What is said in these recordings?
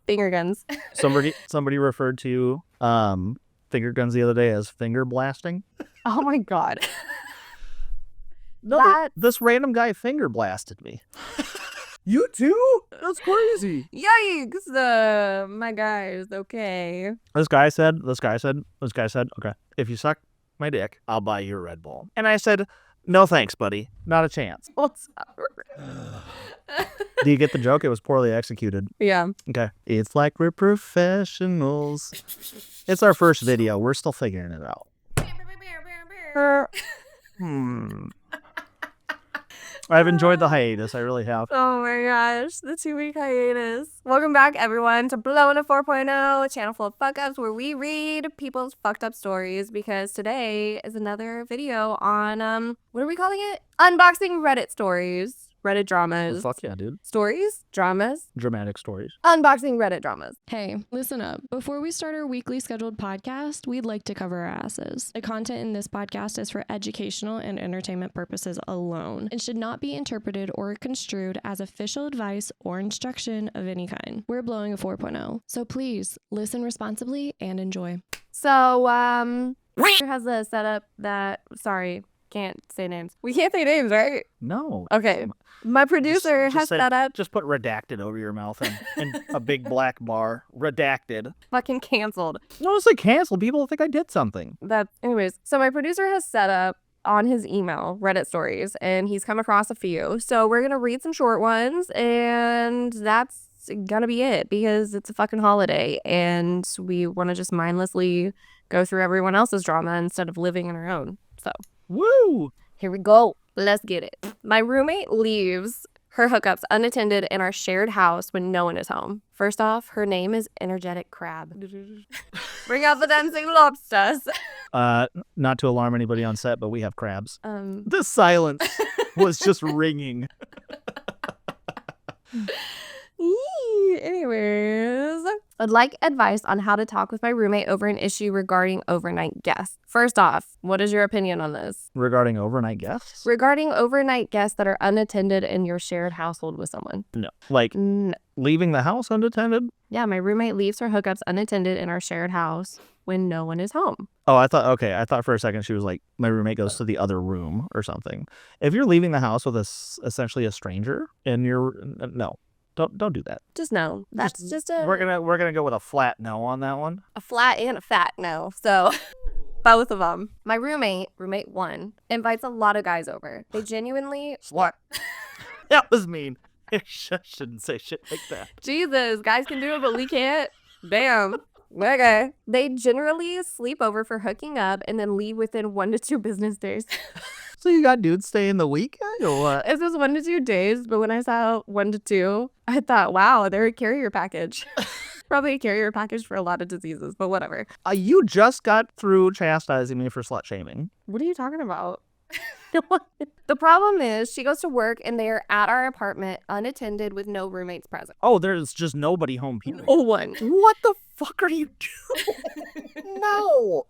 Finger guns. Somebody referred to finger guns the other day as finger blasting. Oh my God. No, this random guy finger blasted me. You too? That's crazy. Yikes. My guys. Okay. This guy said, okay, if you suck my dick, I'll buy you a Red Bull. And I said, no thanks, buddy. Not a chance. What's Do you get the joke? It was poorly executed. Yeah. Okay. It's like we're professionals. It's our first video. We're still figuring it out. I've enjoyed the hiatus. I really have. Oh my gosh, the 2-week hiatus. Welcome back, everyone, to Blowing a 4.0, a channel full of fuck-ups where we read people's fucked up stories, because today is another video on, what are we calling it? Unboxing Reddit stories. Reddit dramas. Oh, fuck yeah, dude. Stories? Dramas? Dramatic stories. Unboxing Reddit dramas. Hey, listen up. Before we start our weekly scheduled podcast, we'd like to cover our asses. The content in this podcast is for educational and entertainment purposes alone and should not be interpreted or construed as official advice or instruction of any kind. We're blowing a 4.0, so please listen responsibly and enjoy. So, has a setup that, sorry, can't say names. We can't say names, right? No. Okay. My producer has set up. Just put redacted over your mouth and a big black bar. Redacted. Fucking canceled. No, it's like canceled. People think I did something. Anyways, so my producer has set up on his email Reddit stories, and he's come across a few. So we're going to read some short ones, and that's gonna be it because it's a fucking holiday and we want to just mindlessly go through everyone else's drama instead of living in our own. So. Woo! Here we go. Let's get it. My roommate leaves her hookups unattended in our shared house when no one is home. First off, her name is Energetic Crab. Bring out the dancing lobsters. Not to alarm anybody on set, but we have crabs. The silence was just ringing. Anyways, I'd like advice on how to talk with my roommate over an issue regarding overnight guests. First off, what is your opinion on this? Regarding overnight guests? Regarding overnight guests that are unattended in your shared household with someone. No. Leaving the house unattended? Yeah, my roommate leaves her hookups unattended in our shared house when no one is home. Oh, I thought for a second she was like, my roommate goes to the other room or something. If you're leaving the house with essentially a stranger in your, no. Don't do that. Just no. That's just a... We're gonna go with a flat no on that one. A flat and a fat no. So both of them. My roommate 1, invites a lot of guys over. They genuinely... Slut. That was mean. I shouldn't say shit like that. Jesus, guys can do it, but we can't. Damn. Okay. They generally sleep over for hooking up and then leave within 1 to 2 business days. So you got dudes staying the weekend or what? It says 1 to 2 days, but when I saw 1 to 2, I thought, wow, they're a carrier package. Probably a carrier package for a lot of diseases, but whatever. You just got through chastising me for slut shaming. What are you talking about? The problem is she goes to work and they are at our apartment unattended with no roommates present. Oh, there's just nobody home, period. Oh, 1. What the fuck are you doing? No.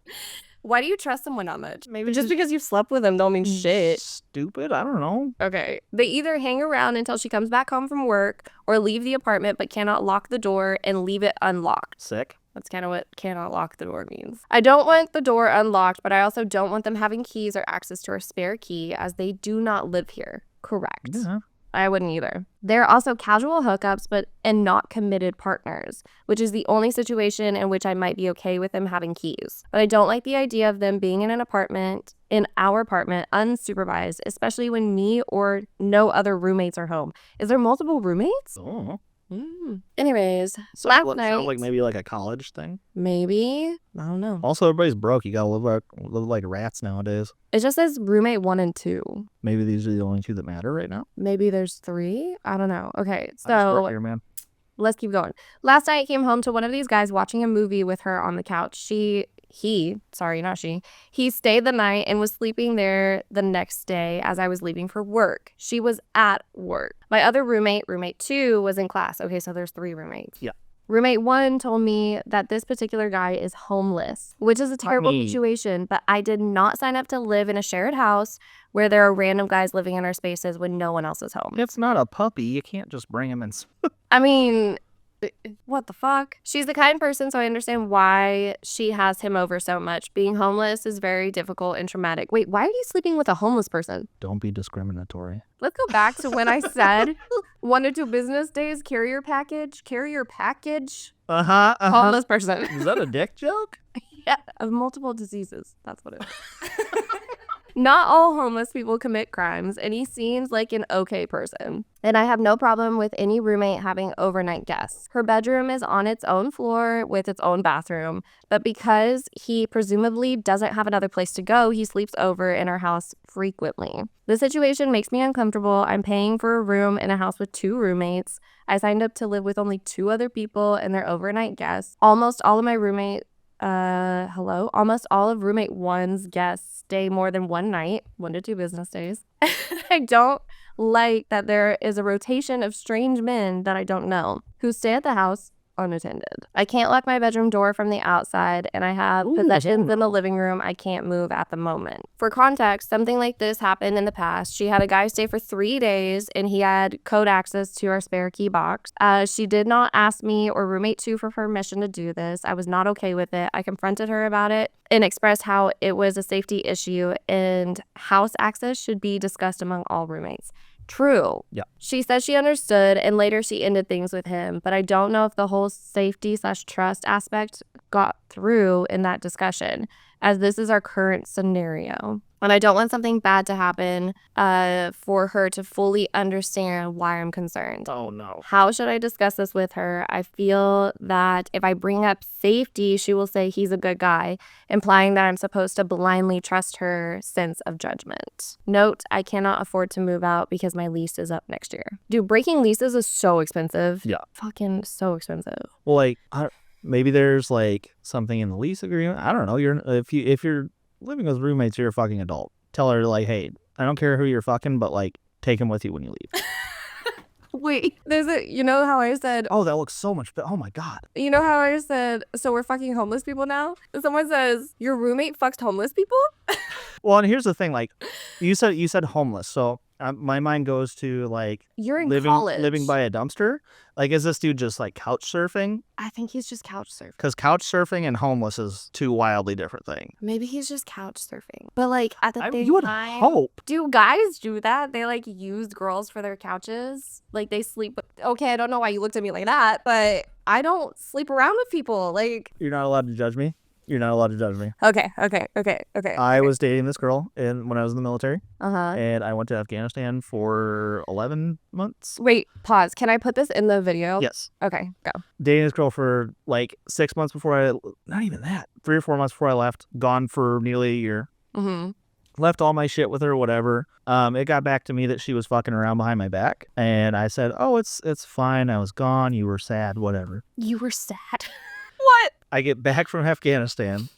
Why do you trust someone that much? Maybe just because you slept with them don't mean shit. Stupid. I don't know. Okay. They either hang around until she comes back home from work or leave the apartment but cannot lock the door and leave it unlocked. Sick. That's kind of what cannot lock the door means. I don't want the door unlocked, but I also don't want them having keys or access to our spare key as they do not live here. Correct. Yeah. I wouldn't either. They're also casual hookups and not committed partners, which is the only situation in which I might be okay with them having keys. But I don't like the idea of them being in our apartment, unsupervised, especially when me or no other roommates are home. Is there multiple roommates? Oh. Anyways, Sounds last night. like maybe like a college thing. Maybe. I don't know. Also, everybody's broke. You gotta live like rats nowadays. It just says roommate 1 and 2. Maybe these are the only 2 that matter right now. Maybe there's 3. I don't know. Okay, I just so work here, man. Let's keep going. Last night I came home to one of these guys watching a movie with her on the couch. He stayed the night and was sleeping there the next day as I was leaving for work. She was at work. My other roommate 2, was in class. Okay, so there's 3 roommates. Yeah. Roommate 1 told me that this particular guy is homeless, which is a terrible situation, but I did not sign up to live in a shared house where there are random guys living in our spaces when no one else is home. It's not a puppy. You can't just bring him in. I mean, what the fuck? She's the kind person, so I understand why she has him over so much. Being homeless is very difficult and traumatic. Wait, why are you sleeping with a homeless person? Don't be discriminatory. Let's go back to when I said 1 to 2 business days, carrier package, homeless person. Is that a dick joke? Yeah, of multiple diseases. That's what it is. Not all homeless people commit crimes, and he seems like an okay person. And I have no problem with any roommate having overnight guests. Her bedroom is on its own floor with its own bathroom, but because he presumably doesn't have another place to go, he sleeps over in our house frequently. The situation makes me uncomfortable. I'm paying for a room in a house with 2 roommates. I signed up to live with only 2 other people and their overnight guests. Almost all of roommate 1's guests stay more than one night, 1 to 2 business days. I don't like that there is a rotation of strange men that I don't know who stay at the house unattended. I can't lock my bedroom door from the outside, and I have possessions in the living room I can't move at the moment. For context, something like this happened in the past. She had a guy stay for 3 days, and he had code access to our spare key box. She did not ask me or roommate 2 for permission to do this. I was not okay with it. I confronted her about it and expressed how it was a safety issue and house access should be discussed among all roommates. True. Yeah. She said she understood, and later she ended things with him, but I don't know if the whole safety/trust aspect got through in that discussion, as this is our current scenario. And I don't want something bad to happen for her to fully understand why I'm concerned. Oh, no. How should I discuss this with her? I feel that if I bring up safety, she will say he's a good guy, implying that I'm supposed to blindly trust her sense of judgment. Note, I cannot afford to move out because my lease is up next year. Dude, breaking leases is so expensive. Yeah. Fucking so expensive. Well, like, maybe there's like something in the lease agreement. I don't know. If you're living with roommates, you're a fucking adult. Tell her, like, hey, I don't care who you're fucking, but, like, take him with you when you leave. Wait, you know how I said, Oh, that looks so much better. Oh, my God. you know how I said, so we're fucking homeless people now? Someone says, your roommate fucks homeless people? Well, and here's the thing. Like, you said homeless. So my mind goes to, like, You're in living college. by a dumpster. Like, is this dude just, like, couch surfing? I think he's just couch surfing. Because couch surfing and homeless is 2 wildly different things. Maybe he's just couch surfing. But, like, at the same You would time, hope. do guys do that? They, like, use girls for their couches? Like, they sleep with... Okay, I don't know why you looked at me like that, but I don't sleep around with people. Like... You're not allowed to judge me. You're not allowed to judge me. Okay. I was dating this girl when I was in the military, Uh-huh. and I went to Afghanistan for 11 months. Wait, pause. Can I put this in the video? Yes. Okay, go. Dating this girl for like 6 months not even that, 3 or 4 months before I left, gone for nearly a year. Mm-hmm. Left all my shit with her, whatever. It got back to me that she was fucking around behind my back, and I said, oh, it's fine. I was gone. You were sad, whatever. You were sad. What? I get back from Afghanistan.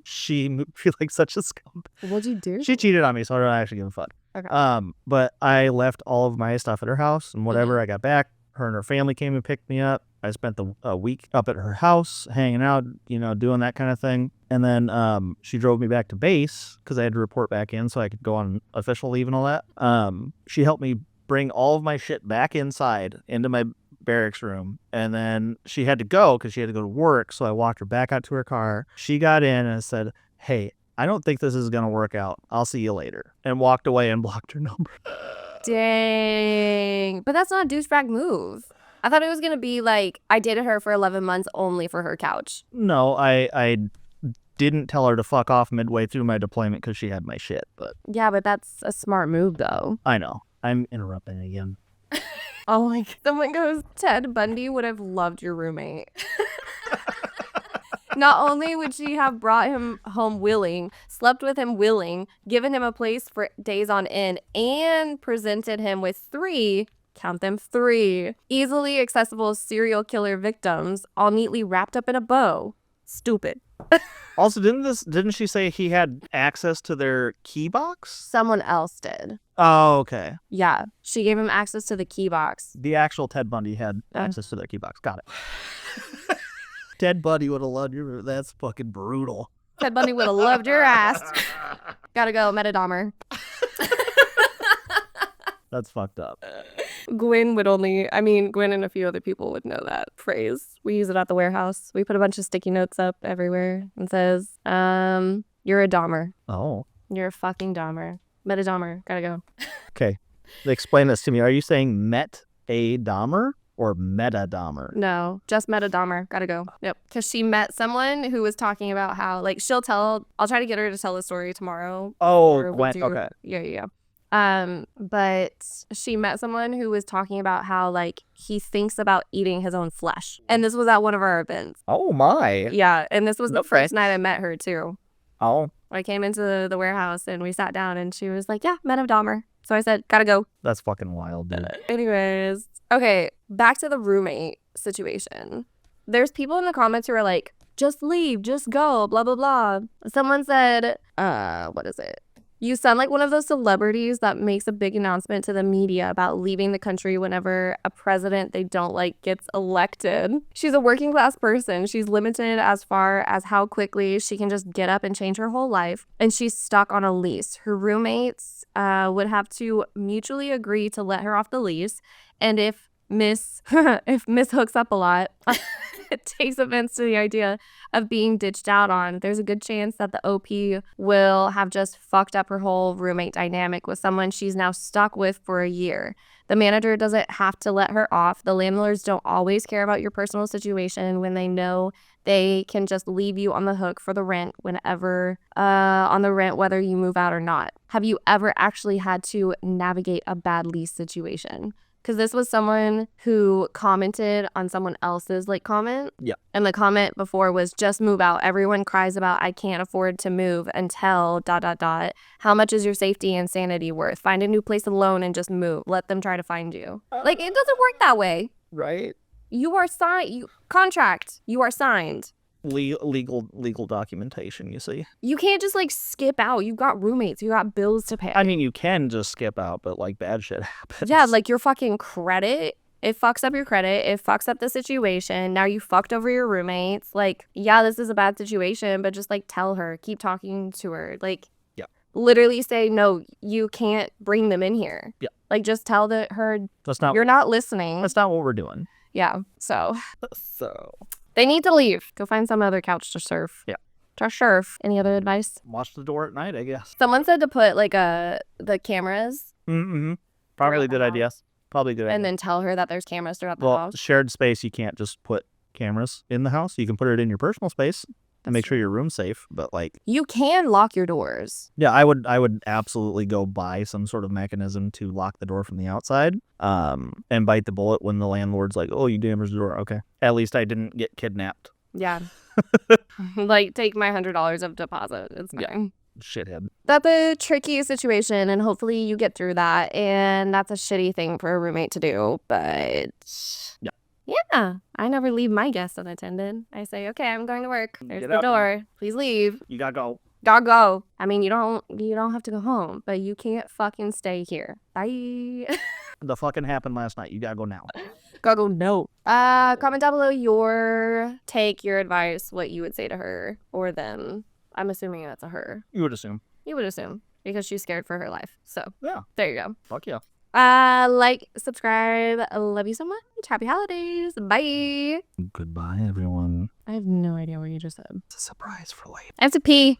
She moved me like such a scum. What'd you do? She cheated on me, so I don't actually give a fuck. Okay. But I left all of my stuff at her house and whatever. I got back. Her and her family came and picked me up. I spent a week up at her house, hanging out, doing that kind of thing. And then she drove me back to base because I had to report back in so I could go on official leave and all that. She helped me bring all of my shit back inside into my barracks room, and then she had to go because she had to go to work, so I walked her back out to her car. She got in and said, hey, I don't think this is gonna work out, I'll see you later, and walked away and blocked her number. Dang. But that's not a douchebag move. I thought it was gonna be like I dated her for 11 months only for her couch. No, I didn't tell her to fuck off midway through my deployment because she had my shit, but Yeah, but that's a smart move though. I know. I'm interrupting again. Oh my God. Someone goes, Ted Bundy would have loved your roommate. Not only would she have brought him home willing, slept with him willing, given him a place for days on end, and presented him with 3, count them 3, easily accessible serial killer victims, all neatly wrapped up in a bow. Stupid. Also, didn't she say he had access to their key box? Someone else did. Oh, okay. Yeah. She gave him access to the key box. The actual Ted Bundy had access to their key box. Got it. Ted Bundy would have loved you. That's fucking brutal. Ted Bundy would have loved your ass. Gotta go, Metadahmer. That's fucked up. Gwen and a few other people would know that phrase. We use it at the warehouse. We put a bunch of sticky notes up everywhere and says, you're a Dahmer. Oh. You're a fucking Dahmer. Metadahmer. Gotta go. Okay. Explain this to me. Are you saying met a Dahmer or meta Dahmer? No, just Metadahmer. Gotta go. Yep. Because she met someone who was talking about how, like, I'll try to get her to tell the story tomorrow. Oh, Gwen. Okay. Yeah. But she met someone who was talking about how, like, he thinks about eating his own flesh. And this was at one of our events. Oh, my. Yeah. And this was the Okay. first night I met her, too. Oh. I came into the warehouse and we sat down and she was like, yeah, Metadahmer. So I said, gotta go. That's fucking wild, dude. Anyways. Okay. Back to the roommate situation. There's people in the comments who are like, just leave, just go, blah, blah, blah. Someone said, what is it? You sound like one of those celebrities that makes a big announcement to the media about leaving the country whenever a president they don't like gets elected. She's a working class person. She's limited as far as how quickly she can just get up and change her whole life. And she's stuck on a lease. Her roommates would have to mutually agree to let her off the lease. And if Miss hooks up a lot, takes offense to the idea of being ditched out on, there's a good chance that the OP will have just fucked up her whole roommate dynamic with someone she's now stuck with for a year. The manager doesn't have to let her off. The landlords don't always care about your personal situation when they know they can just leave you on the hook for the rent whenever whether you move out or not. Have you ever actually had to navigate a bad lease situation? Because this was someone who commented on someone else's comment. Yeah. And the comment before was just move out. Everyone cries about I can't afford to move until ... How much is your safety and sanity worth? Find a new place alone and just move. Let them try to find you. It doesn't work that way. Right? You are signed. Contract. You are signed. Legal documentation, you see. You can't just skip out. You've got roommates. You got bills to pay. I mean, you can just skip out, but bad shit happens. Yeah, your fucking credit. It fucks up your credit. It fucks up the situation. Now you fucked over your roommates. Yeah, this is a bad situation, but just tell her. Keep talking to her. Yeah. Literally say, no, you can't bring them in here. Yeah. Just tell her That's not. You're not listening. That's not what we're doing. Yeah. So So they need to leave. Go find some other couch to surf. Yeah. To surf. Any other advice? watch the door at night, I guess. Someone said to put the cameras. Mm-hmm. Probably a good idea. Probably a good idea. And then tell her that there's cameras throughout the Well, house. shared space, you can't just put cameras in the house. You can put it in your personal space and make sure your room's safe. But you can lock your doors. yeah, I would absolutely go buy some sort of mechanism to lock the door from the outside. And bite the bullet when the landlord's like, "Oh, you damaged the door." Okay, at least I didn't get kidnapped. Yeah. Take my $100 of deposit. It's fine. Yeah. Shithead. That's a tricky situation, and hopefully you get through that. And that's a shitty thing for a roommate to do. But yeah, I never leave my guests unattended. I say, okay, I'm going to work. There's Get the up. door. Please leave. You gotta go. Gotta go. I mean, you don't have to go home, but you can't fucking stay here. Bye. The fucking happened last night. You gotta go now. Gotta go. No. Comment down below your take, your advice, what you would say to her or them. I'm assuming that's a her. You would assume. You would assume because she's scared for her life. So Yeah. there you go. Fuck yeah. Subscribe. I love you so much. Happy holidays. Bye. Goodbye, everyone. I have no idea what you just said. It's a surprise for later. I have to pee.